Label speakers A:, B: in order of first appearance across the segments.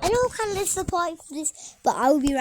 A: I know kind of disappointed for this, but I will be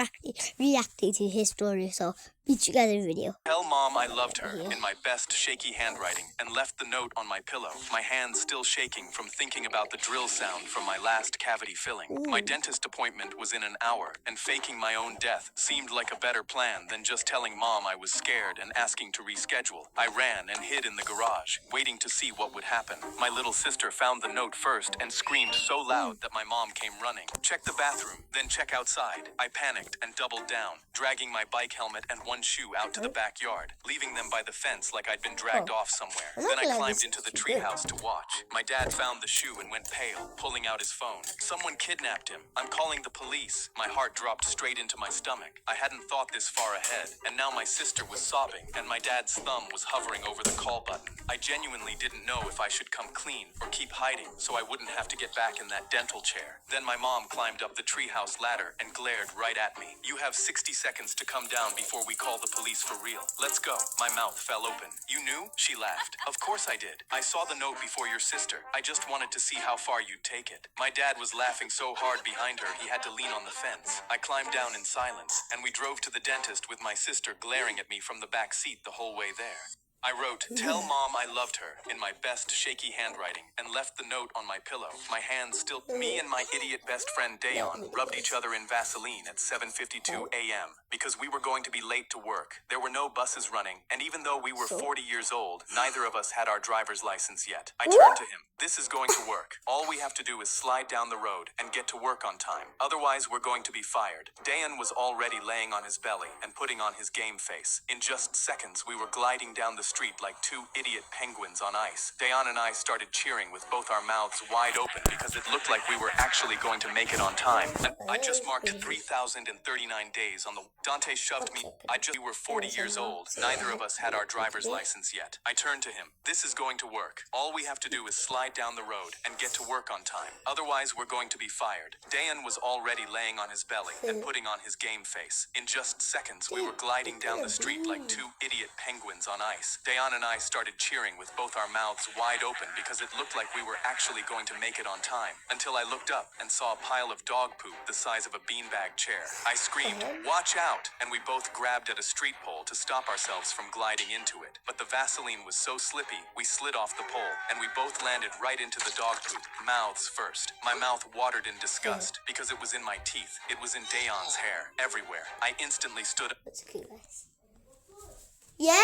A: reacting to his story, so meet you guys in the video.
B: Tell Mom I loved her in my best shaky handwriting and left the note on my pillow, my hands still shaking from thinking about the drill sound from my last cavity filling.
A: Ooh.
B: My dentist appointment was in an hour, and faking my own death seemed like a better plan than just telling Mom I was scared and asking to reschedule. I ran and hid in the garage, waiting to see what would happen. My little sister found the note first and screamed so loud that my mom came running. Check the bathroom, then check outside. I panicked and doubled down, dragging my bike helmet and one shoe out to the backyard, leaving them by the fence like I'd been dragged off somewhere. Then I climbed into the treehouse to watch. My dad found the shoe and went pale, pulling out his phone. Someone kidnapped him. I'm calling the police. My heart dropped straight into my stomach. I hadn't thought this far ahead, and now my sister was sobbing, and my dad's thumb was hovering over the call button. I genuinely didn't know if I should come clean or keep hiding so I wouldn't have to get back in that dental chair. Then my mom climbed up the treehouse ladder and glared right at me. You have 60 seconds to come down before we call the police for real. Let's go. My mouth fell open. You knew? She laughed. Of course I did. I saw the note before your sister. I just wanted to see how far you'd take it. My dad was laughing so hard behind her he had to lean on the fence. I climbed down in silence, and we drove to the dentist with my sister glaring at me from the back seat the whole way there. I wrote, tell Mom I loved her in my best shaky handwriting and left the note on my pillow. My hands still... Me and my idiot best friend Dayon rubbed each other in Vaseline at 7:52 a.m. because we were going to be late to work. There were no buses running, and even though we were 40 years old, neither of us had our driver's license yet. I turned to him. This is going to work. All we have to do is slide down the road and get to work on time. Otherwise, we're going to be fired. Dayon was already laying on his belly and putting on his game face. In just seconds, we were gliding down the street like two idiot penguins on ice. Dayon and I started cheering with both our mouths wide open because it looked like we were actually going to make it on time. And I just marked 3,039 days on the... Dante shoved me. We were 40 years old. Neither of us had our driver's license yet. I turned to him. This is going to work. All we have to do is slide down the road and get to work on time. Otherwise, we're going to be fired. Dayon was already laying on his belly and putting on his game face. In just seconds, we were gliding down the street like two idiot penguins on ice. Dayon and I started cheering with both our mouths wide open because it looked like we were actually going to make it on time, until I looked up and saw a pile of dog poop the size of a beanbag chair. I screamed, "Watch out!" and we both grabbed at a street pole to stop ourselves from gliding into it. But the Vaseline was so slippy, we slid off the pole, and we both landed right into the dog poop, mouths first. My mouth watered in disgust because it was in my teeth. It was in Dayon's hair, everywhere. I instantly stood up.
A: That's cute, guys. Yeah?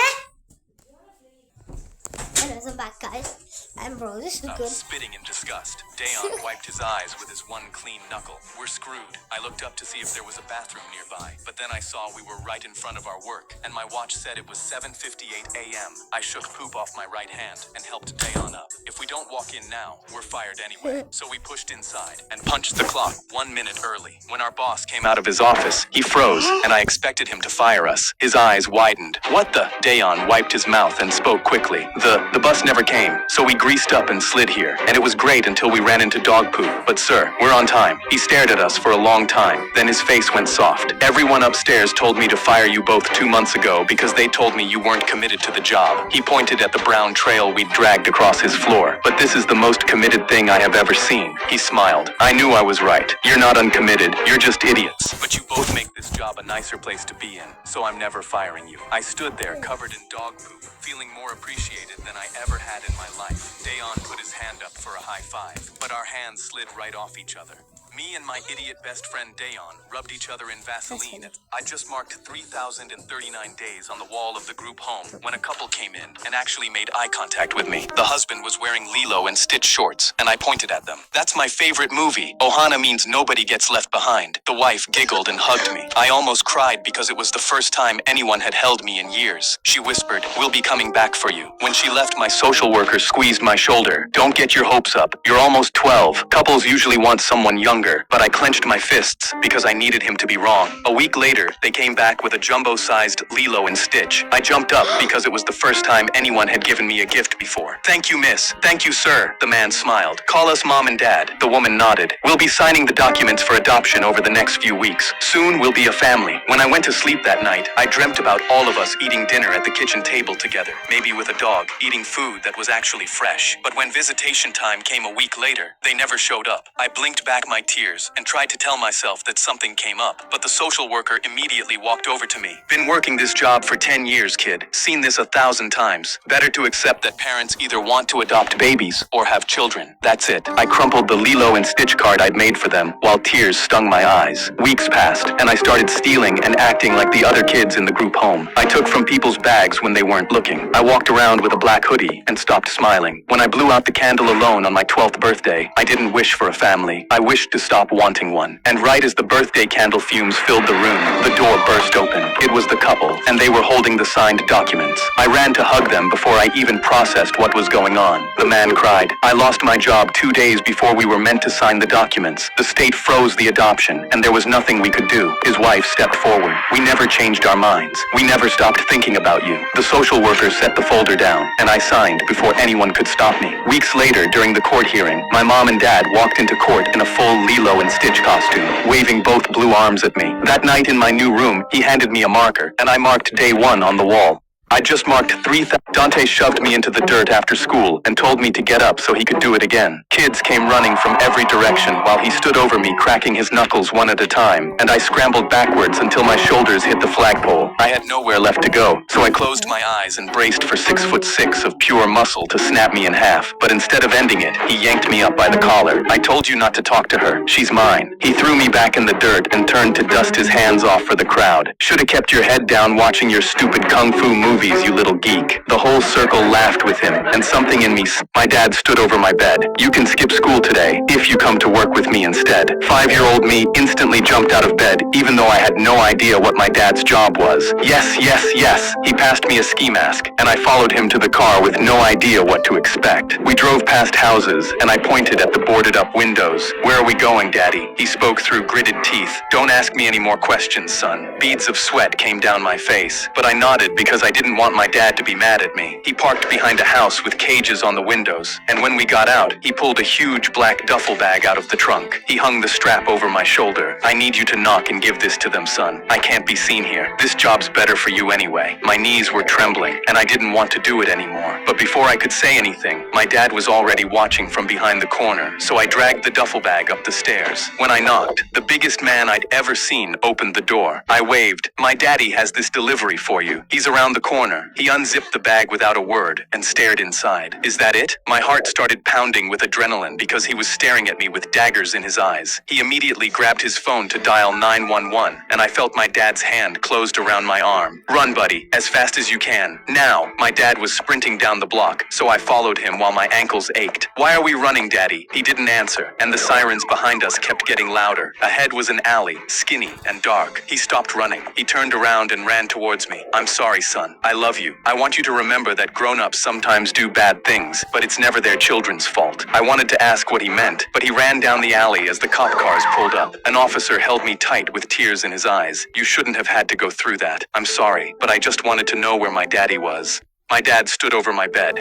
A: I'm back, guys. And bro, this is good.
B: Spitting in disgust. Dayon wiped his eyes with his one clean knuckle. We're screwed. I looked up to see if there was a bathroom nearby, but then I saw we were right in front of our work, and my watch said it was 7:58 a.m. I shook poop off my right hand and helped Dayon up. If we don't walk in now, we're fired anyway. So we pushed inside and punched the clock 1 minute early. When our boss came out of his office, he froze, and I expected him to fire us. His eyes widened. What the? Dayon wiped his mouth and spoke quickly. The bus never came, so we greased up and slid here, and it was great until we ran into dog poop. But sir, we're on time. He stared at us for a long time, then his face went soft. Everyone upstairs told me to fire you both 2 months ago because they told me you weren't committed to the job. He pointed at the brown trail we'd dragged across his floor. But this is the most committed thing I have ever seen. He smiled. I knew I was right. You're not uncommitted, you're just idiots. But you both make this job a nicer place to be in, so I'm never firing you. I stood there covered in dog poop, feeling more appreciated than I ever had in my life. Dayon put his hand up for a high five, but our hands slid right off each other. Me and my idiot best friend Dayon rubbed each other in Vaseline. I just marked 3,039 days on the wall of the group home when a couple came in and actually made eye contact with me. The husband was wearing Lilo and Stitch shorts, and I pointed at them. That's my favorite movie. Ohana means nobody gets left behind. The wife giggled and hugged me. I almost cried because it was the first time anyone had held me in years. She whispered, "We'll be coming back for you." When she left, my social worker squeezed my shoulder. "Don't get your hopes up. You're almost 12. Couples usually want someone younger." But I clenched my fists because I needed him to be wrong. A week later, they came back with a jumbo-sized Lilo and Stitch. I jumped up because it was the first time anyone had given me a gift before. "Thank you, miss." "Thank you, sir." The man smiled. "Call us Mom and Dad." The woman nodded. "We'll be signing the documents for adoption over the next few weeks. Soon we'll be a family." When I went to sleep that night, I dreamt about all of us eating dinner at the kitchen table together, maybe with a dog, eating food that was actually fresh. But when visitation time came a week later, they never showed up. I blinked back my teeth tears and tried to tell myself that something came up, but the social worker immediately walked over to me. Been working this job for 10 years, kid. Seen this 1,000 times. Better to accept that parents either want to adopt babies or have children. That's it. I crumpled the Lilo and Stitch card I'd made for them while tears stung my eyes. Weeks passed, and I started stealing and acting like the other kids in the group home. I took from people's bags when they weren't looking. I walked around with a black hoodie and stopped smiling. When I blew out the candle alone on my 12th birthday, I didn't wish for a family. I wished to stop wanting one. And right as the birthday candle fumes filled the room, the door burst open. It was the couple, and they were holding the signed documents. I ran to hug them before I even processed what was going on. The man cried, "I lost my job 2 days before we were meant to sign the documents. The state froze the adoption, and there was nothing we could do." His wife stepped forward. "We never changed our minds. We never stopped thinking about you." The social worker set the folder down, and I signed before anyone could stop me. Weeks later, during the court hearing, my mom and dad walked into court in a full Lilo and Stitch costume, waving both blue arms at me. That night in my new room, he handed me a marker, and I marked day 1 on the wall. I just marked 3,000. Dante shoved me into the dirt after school and told me to get up so he could do it again. Kids came running from every direction while he stood over me, cracking his knuckles one at a time, and I scrambled backwards until my shoulders hit the flagpole. I had nowhere left to go, so I closed my eyes and braced for 6'6" of pure muscle to snap me in half. But instead of ending it, he yanked me up by the collar. "I told you not to talk to her. She's mine." He threw me back in the dirt and turned to dust his hands off for the crowd. "Shoulda kept your head down watching your stupid kung fu movies, you little geek." The whole circle laughed with him, and something in me. My dad stood over my bed. "You can skip school today, if you come to work with me instead." 5-year-old me instantly jumped out of bed, even though I had no idea what my dad's job was. Yes, yes, yes. He passed me a ski mask, and I followed him to the car with no idea what to expect. We drove past houses, and I pointed at the boarded up windows. "Where are we going, Daddy?" He spoke through gritted teeth. "Don't ask me any more questions, son." Beads of sweat came down my face, but I nodded because I didn't want my dad to be mad at me. He parked behind a house with cages on the windows, and when we got out, he pulled a huge black duffel bag out of the trunk. He hung the strap over my shoulder. "I need you to knock and give this to them, son. I can't be seen here. This job's better for you anyway." My knees were trembling, and I didn't want to do it anymore. But before I could say anything, my dad was already watching from behind the corner, so I dragged the duffel bag up the stairs. When I knocked, the biggest man I'd ever seen opened the door. I waved. "My daddy has this delivery for you. He's around the corner." He unzipped the bag without a word and stared inside. "Is that it?" My heart started pounding with adrenaline because he was staring at me with daggers in his eyes. He immediately grabbed his phone to dial 911, and I felt my dad's hand closed around my arm. "Run, buddy, as fast as you can. Now!" My dad was sprinting down the block, so I followed him while my ankles ached. "Why are we running, Daddy?" He didn't answer, and the sirens behind us kept getting louder. Ahead was an alley, skinny and dark. He stopped running. He turned around and ran towards me. "I'm sorry, son. I love you. I want you to remember that grown-ups sometimes do bad things, but it's never their children's fault." I wanted to ask what he meant, but he ran down the alley as the cop cars pulled up. An officer held me tight with tears in his eyes. "You shouldn't have had to go through that. I'm sorry, but I just wanted to know where my daddy was." My dad stood over my bed.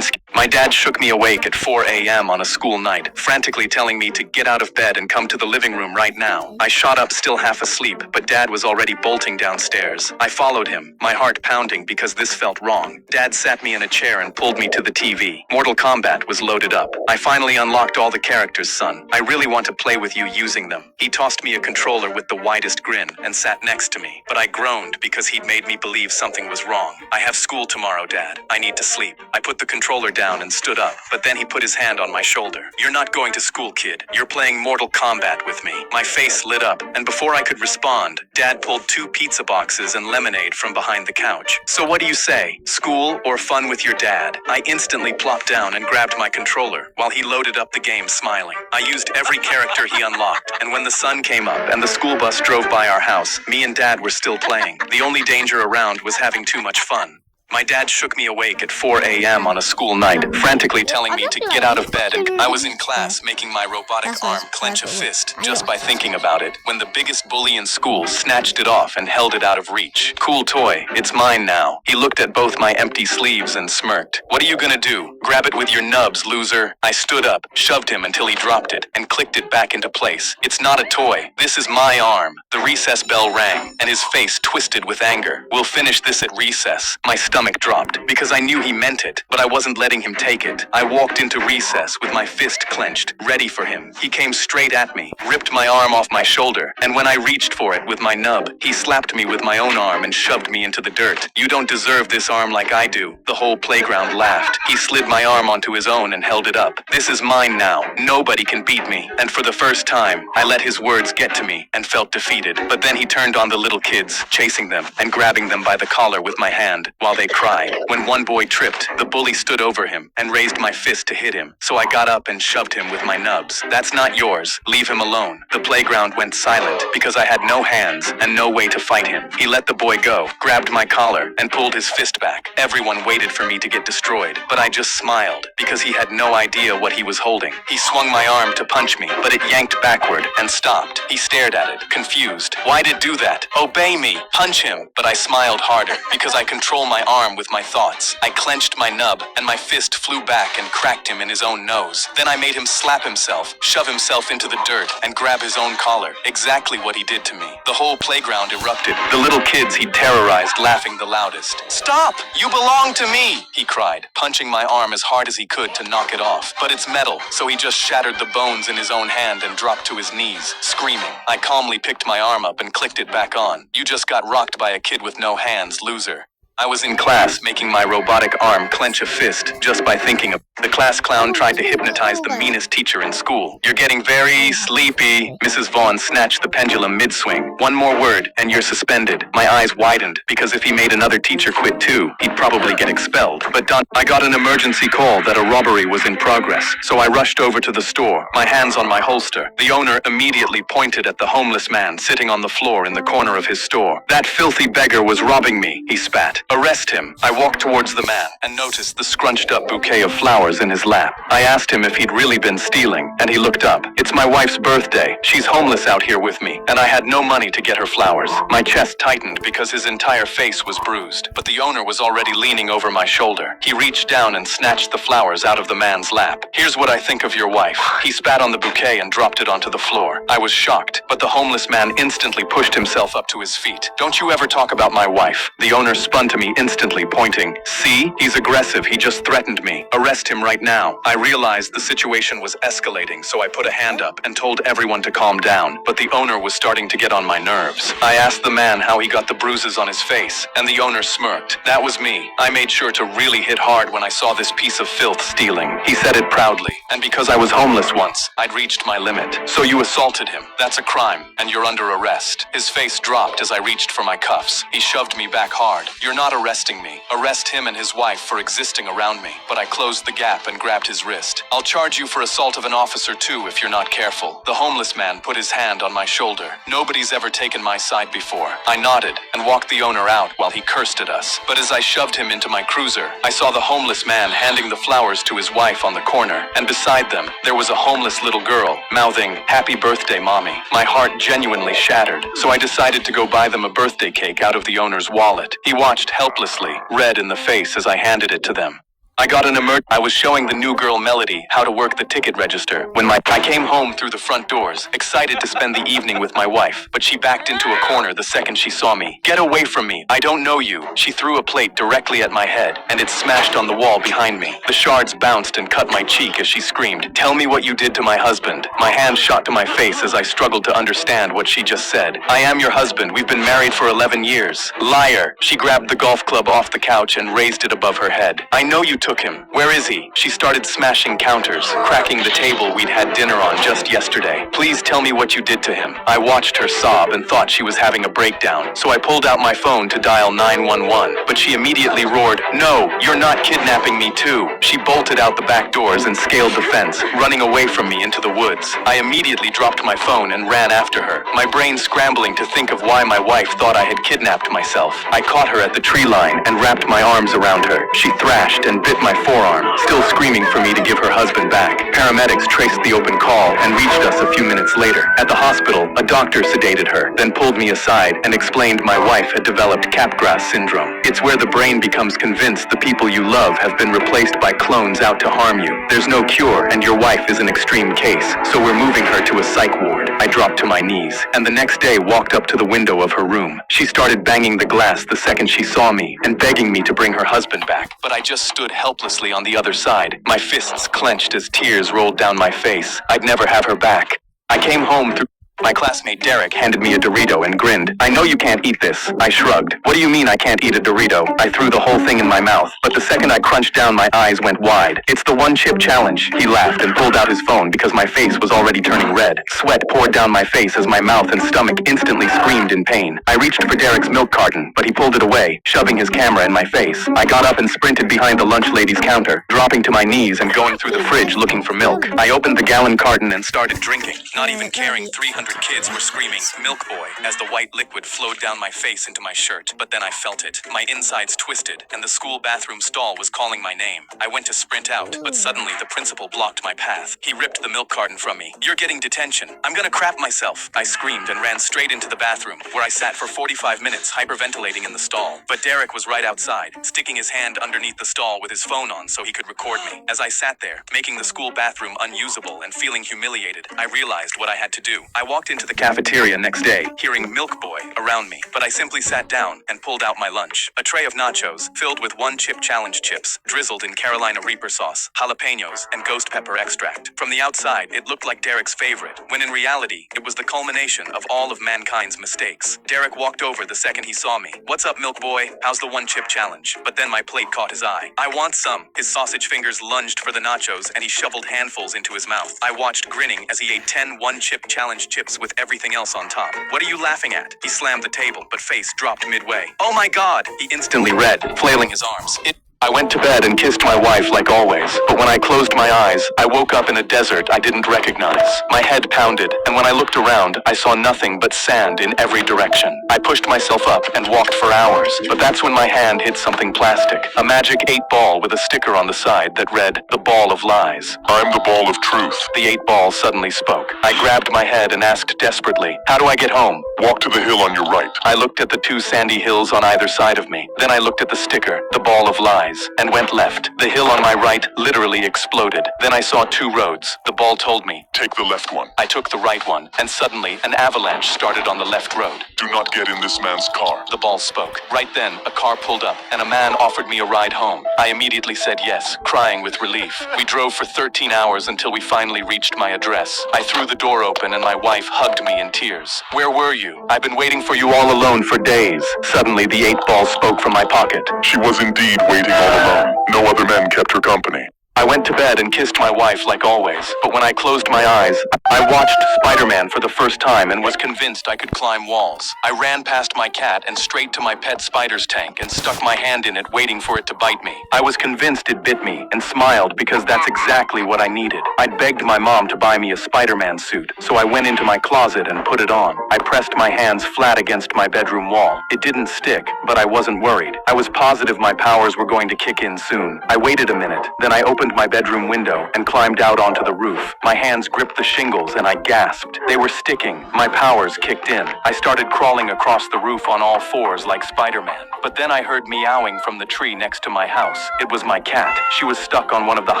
B: My dad shook me awake at 4 a.m. on a school night, frantically telling me to get out of bed and come to the living room right now. I shot up still half asleep, but Dad was already bolting downstairs. I followed him, my heart pounding because this felt wrong. Dad sat me in a chair and pulled me to the TV. Mortal Kombat was loaded up. I finally unlocked all the characters, son. I really want to play with you using them. He tossed me a controller with the widest grin and sat next to me, but I groaned because he'd made me believe something was wrong. "I have school tomorrow, Dad. I need to sleep." I put the controller down and stood up, but then he put his hand on my shoulder. "You're not going to school, kid. You're playing Mortal Kombat with me." My face lit up, and before I could respond, Dad pulled 2 pizza boxes and lemonade from behind the couch. "So what do you say? School or fun with your dad?" I instantly plopped down and grabbed my controller, while he loaded up the game smiling. I used every character he unlocked, and when the sun came up and the school bus drove by our house, me and Dad were still playing. The only danger around was having too much fun. My dad shook me awake at 4 a.m. on a school night, frantically telling me to get out of bed, and I was in class making my robotic arm clench a fist just by thinking about it, when the biggest bully in school snatched it off and held it out of reach. "Cool toy, it's mine now." He looked at both my empty sleeves and smirked. "What are you gonna do? Grab it with your nubs, loser." I stood up, shoved him until he dropped it, and clicked it back into place. "It's not a toy. This is my arm." The recess bell rang, and his face twisted with anger. "We'll finish this at recess." My stomach stomach dropped because I knew he meant it, but I wasn't letting him take it. I walked into recess with my fist clenched, ready for him. He came straight at me, ripped my arm off my shoulder, and when I reached for it with my nub, he slapped me with my own arm and shoved me into the dirt. "You don't deserve this arm like I do." The whole playground laughed. He slid my arm onto his own and held it up. "This is mine now. Nobody can beat me." And for the first time, I let his words get to me and felt defeated. But then he turned on the little kids, chasing them and grabbing them by the collar with my hand while they cried. When one boy tripped, the bully stood over him and raised my fist to hit him. So I got up and shoved him with my nubs. "That's not yours. Leave him alone." The playground went silent because I had no hands and no way to fight him. He let the boy go, grabbed my collar, and pulled his fist back. Everyone waited for me to get destroyed, but I just smiled because he had no idea what he was holding. He swung my arm to punch me, but it yanked backward and stopped. He stared at it, confused. "Why'd it do that? Obey me. Punch him." But I smiled harder because I control my arm with my thoughts. I clenched my nub and my fist flew back and cracked him in his own nose. Then I made him slap himself, shove himself into the dirt, and grab his own collar. Exactly what he did to me. The whole playground erupted. The little kids he terrorized laughing the loudest. "Stop! You belong to me!" he cried, punching my arm as hard as he could to knock it off. But it's metal, so he just shattered the bones in his own hand and dropped to his knees, screaming. I calmly picked my arm up and clicked it back on. "You just got rocked by a kid with no hands, loser." I was in class making my robotic arm clench a fist just by thinking of the class clown tried to hypnotize the meanest teacher in school. "You're getting very sleepy." Mrs. Vaughn snatched the pendulum mid-swing. "One more word and you're suspended." My eyes widened because if he made another teacher quit too, he'd probably get expelled. But I got an emergency call that a robbery was in progress, so I rushed over to the store, my hands on my holster. The owner immediately pointed at the homeless man sitting on the floor in the corner of his store. "That filthy beggar was robbing me," he spat. "Arrest him." I walked towards the man and noticed the scrunched up bouquet of flowers in his lap. I asked him if he'd really been stealing, and he looked up. "It's my wife's birthday. She's homeless out here with me, and I had no money to get her flowers." My chest tightened because his entire face was bruised, but the owner was already leaning over my shoulder. He reached down and snatched the flowers out of the man's lap. "Here's what I think of your wife." He spat on the bouquet and dropped it onto the floor. I was shocked, but the homeless man instantly pushed himself up to his feet. "Don't you ever talk about my wife." The owner spun to me instantly, pointing. "See? He's aggressive. He just threatened me. Arrest him right now." I realized the situation was escalating, so I put a hand up and told everyone to calm down, but the owner was starting to get on my nerves. I asked the man how he got the bruises on his face, and the owner smirked. "That was me. I made sure to really hit hard when I saw this piece of filth stealing." He said it proudly. "And because I was homeless once, I'd reached my limit." "So you assaulted him. That's a crime, and you're under arrest." His face dropped as I reached for my cuffs. He shoved me back hard. "You're not arresting me. Arrest him and his wife for existing around me." But I closed the gap and grabbed his wrist. "I'll charge you for assault of an officer too if you're not careful." The homeless man put his hand on my shoulder. Nobody's ever taken my side before. I nodded and walked the owner out while he cursed at us. But as I shoved him into my cruiser, I saw the homeless man handing the flowers to his wife on the corner, and beside them, there was a homeless little girl, mouthing, "Happy birthday, Mommy." My heart genuinely shattered, so I decided to go buy them a birthday cake out of the owner's wallet. He watched helplessly, red in the face as I handed it to them. I got an I was showing the new girl Melody how to work the ticket register when I came home through the front doors, excited to spend the evening with my wife, but she backed into a corner the second she saw me. "Get away from me. I don't know you." She threw a plate directly at my head, and it smashed on the wall behind me. The shards bounced and cut my cheek as she screamed, "Tell me what you did to my husband." My hand shot to my face as I struggled to understand what she just said. "I am your husband. We've been married for 11 years. Liar." She grabbed the golf club off the couch and raised it above her head. "I know you took him. Where is he?" She started smashing counters, cracking the table we'd had dinner on just yesterday. "Please tell me what you did to him." I watched her sob and thought she was having a breakdown, so I pulled out my phone to dial 911, but she immediately roared, "No, you're not kidnapping me too." She bolted out the back doors and scaled the fence, running away from me into the woods. I immediately dropped my phone and ran after her, my brain scrambling to think of why my wife thought I had kidnapped myself. I caught her at the tree line and wrapped my arms around her. She thrashed and bit bit my forearm, still screaming for me to give her husband back. Paramedics traced the open call and reached us a few minutes later. At the hospital, a doctor sedated her, then pulled me aside and explained my wife had developed Capgras syndrome. It's where the brain becomes convinced the people you love have been replaced by clones out to harm you. There's no cure, and your wife is an extreme case, so we're moving her to a psych ward. I dropped to my knees, and the next day walked up to the window of her room. She started banging the glass the second she saw me, and begging me to bring her husband back. But I just stood helplessly on the other side, my fists clenched as tears rolled down my face. I'd never have her back. I came home through... My classmate Derek handed me a Dorito and grinned. "I know you can't eat this." I shrugged. "What do you mean I can't eat a Dorito?" I threw the whole thing in my mouth, but the second I crunched down, my eyes went wide. "It's the one chip challenge." He laughed and pulled out his phone because my face was already turning red. Sweat poured down my face as my mouth and stomach instantly screamed in pain. I reached for Derek's milk carton, but he pulled it away, shoving his camera in my face. I got up and sprinted behind the lunch lady's counter, dropping to my knees and going through the fridge looking for milk. I opened the gallon carton and started drinking, not even caring 300 kids were screaming, "Milk boy," as the white liquid flowed down my face into my shirt. But then I felt it. My insides twisted, and the school bathroom stall was calling my name. I went to sprint out, but suddenly the principal blocked my path. He ripped the milk carton from me. "You're getting detention. I'm gonna crap myself." I screamed and ran straight into the bathroom, where I sat for 45 minutes hyperventilating in the stall. But Derek was right outside, sticking his hand underneath the stall with his phone on so he could record me. As I sat there, making the school bathroom unusable and feeling humiliated, I realized what I had to do. I walked into the cafeteria next day, hearing "Milk Boy" around me, but I simply sat down and pulled out my lunch. A tray of nachos, filled with one chip challenge chips, drizzled in Carolina Reaper sauce, jalapenos, and ghost pepper extract. From the outside, it looked like Derek's favorite, when in reality, it was the culmination of all of mankind's mistakes. Derek walked over the second he saw me. "What's up, Milk Boy? How's the one chip challenge?" But then my plate caught his eye. "I want some." His sausage fingers lunged for the nachos, and he shoveled handfuls into his mouth. I watched grinning as he ate 10 one-chip challenge chips with everything else on top. "What are you laughing at?" He slammed the table, but face dropped midway. "Oh my God!" He instantly read, flailing his arms. I went to bed and kissed my wife like always, but when I closed my eyes, I woke up in a desert I didn't recognize. My head pounded, and when I looked around, I saw nothing but sand in every direction. I pushed myself up and walked for hours, but that's when my hand hit something plastic. A magic 8-ball with a sticker on the side that read, "The Ball of Lies."
C: "I'm the ball of truth."
B: The 8-ball suddenly spoke. I grabbed my head and asked desperately, "How do I get home?"
C: "Walk to the hill on your right."
B: I looked at the 2 sandy hills on either side of me. Then I looked at the sticker, "The Ball of Lies," and went left. The hill on my right literally exploded. Then I saw 2 roads. The ball told me,
C: "Take the left one."
B: I took the right one, and suddenly an avalanche started on the left road.
C: "Do not get in this man's car."
B: The ball spoke. Right then, a car pulled up, and a man offered me a ride home. I immediately said yes, crying with relief. We drove for 13 hours until we finally reached my address. I threw the door open, and my wife hugged me in tears. "Where were you? I've been waiting for you all alone for days." Suddenly, the 8-ball spoke from my pocket.
C: "She was indeed waiting all alone. No other men kept her company."
B: I went to bed and kissed my wife like always, but when I closed my eyes, I watched Spider-Man for the first time and was convinced I could climb walls. I ran past my cat and straight to my pet spider's tank and stuck my hand in it waiting for it to bite me. I was convinced it bit me and smiled because that's exactly what I needed. I'd begged my mom to buy me a Spider-Man suit, so I went into my closet and put it on. I pressed my hands flat against my bedroom wall. It didn't stick, but I wasn't worried. I was positive my powers were going to kick in soon. I waited a minute, then I opened my bedroom window and climbed out onto the roof. My hands gripped the shingles and I gasped. They were sticking. My powers kicked in. I started crawling across the roof on all 4s like Spider-Man. But then I heard meowing from the tree next to my house. It was my cat. She was stuck on one of the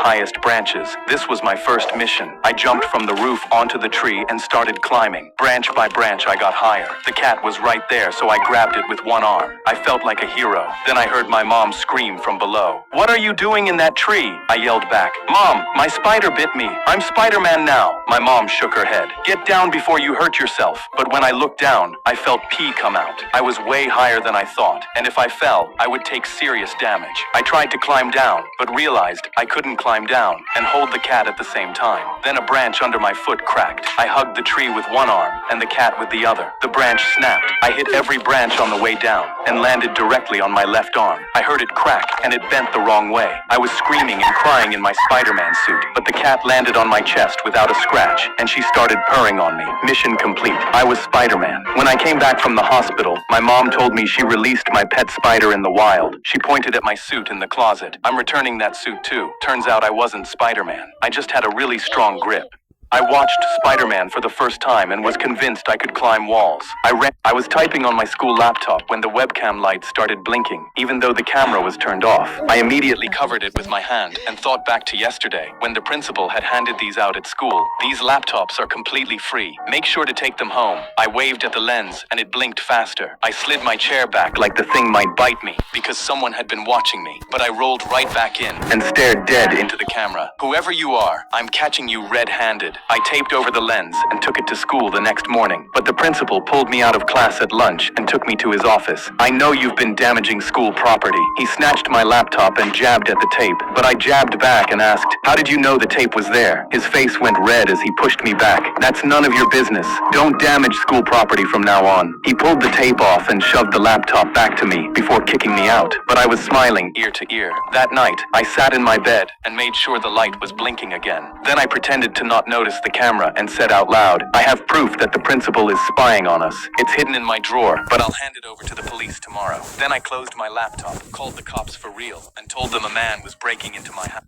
B: highest branches. This was my first mission. I jumped from the roof onto the tree and started climbing. Branch by branch I got higher. The cat was right there, so I grabbed it with one arm. I felt like a hero. Then I heard my mom scream from below. "What are you doing in that tree?" I yelled back. "Mom, my spider bit me. I'm Spider-Man now." My mom shook her head. "Get down before you hurt yourself." But when I looked down, I felt pee come out. I was way higher than I thought, and if I fell, I would take serious damage. I tried to climb down, but realized I couldn't climb down and hold the cat at the same time. Then a branch under my foot cracked. I hugged the tree with one arm and the cat with the other. The branch snapped. I hit every branch on the way down and landed directly on my left arm. I heard it crack and it bent the wrong way. I was screaming and crying lying in my Spider-Man suit, but the cat landed on my chest without a scratch, and she started purring on me. Mission complete. I was Spider-Man. When I came back from the hospital, my mom told me she released my pet spider in the wild. She pointed at my suit in the closet. I'm returning that suit too. Turns out I wasn't Spider-Man. I just had a really strong grip. I watched Spider-Man for the first time and was convinced I could climb walls. I was typing on my school laptop when the webcam light started blinking, even though the camera was turned off. I immediately covered it with my hand and thought back to yesterday when the principal had handed these out at school. These laptops are completely free. Make sure to take them home. I waved at the lens and it blinked faster. I slid my chair back like the thing might bite me because someone had been watching me, but I rolled right back in and stared dead into the camera. Whoever you are, I'm catching you red-handed. I taped over the lens and took it to school the next morning, but the principal pulled me out of class at lunch and took me to his office. I know you've been damaging school property. He snatched my laptop and jabbed at the tape, but I jabbed back and asked, how did you know the tape was there? His face went red as he pushed me back. That's none of your business. Don't damage school property from now on. He pulled the tape off and shoved the laptop back to me before kicking me out, but I was smiling ear to ear. That night, I sat in my bed and made sure the light was blinking again. Then I pretended to not notice the camera and said out loud, I have proof that the principal is spying on us. It's hidden in my drawer, but I'll hand it over to the police tomorrow. Then I closed my laptop, called the cops for real, and told them a man was breaking into my house.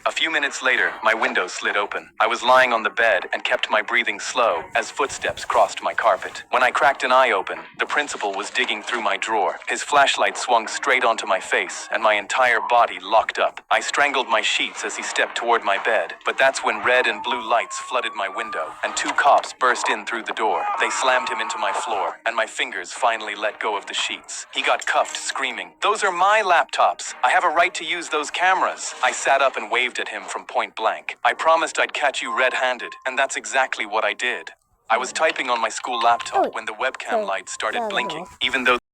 B: A few minutes later, my window slid open. I was lying on the bed and kept my breathing slow as footsteps crossed my carpet. When I cracked an eye open, the principal was digging through my drawer. His flashlight swung straight onto my face and my entire body locked up. I strangled my sheets as he stepped toward my bed, but that's when red and blue lights flooded my window and two cops burst in through the door. They slammed him into my floor and my fingers finally let go of the sheets. He got cuffed, screaming, "Those are my laptops. I have a right to use those cameras." I sat up and waved at him from point blank. I promised I'd catch you red-handed, and that's exactly what I did. I was typing on my school laptop when the webcam light started blinking, even though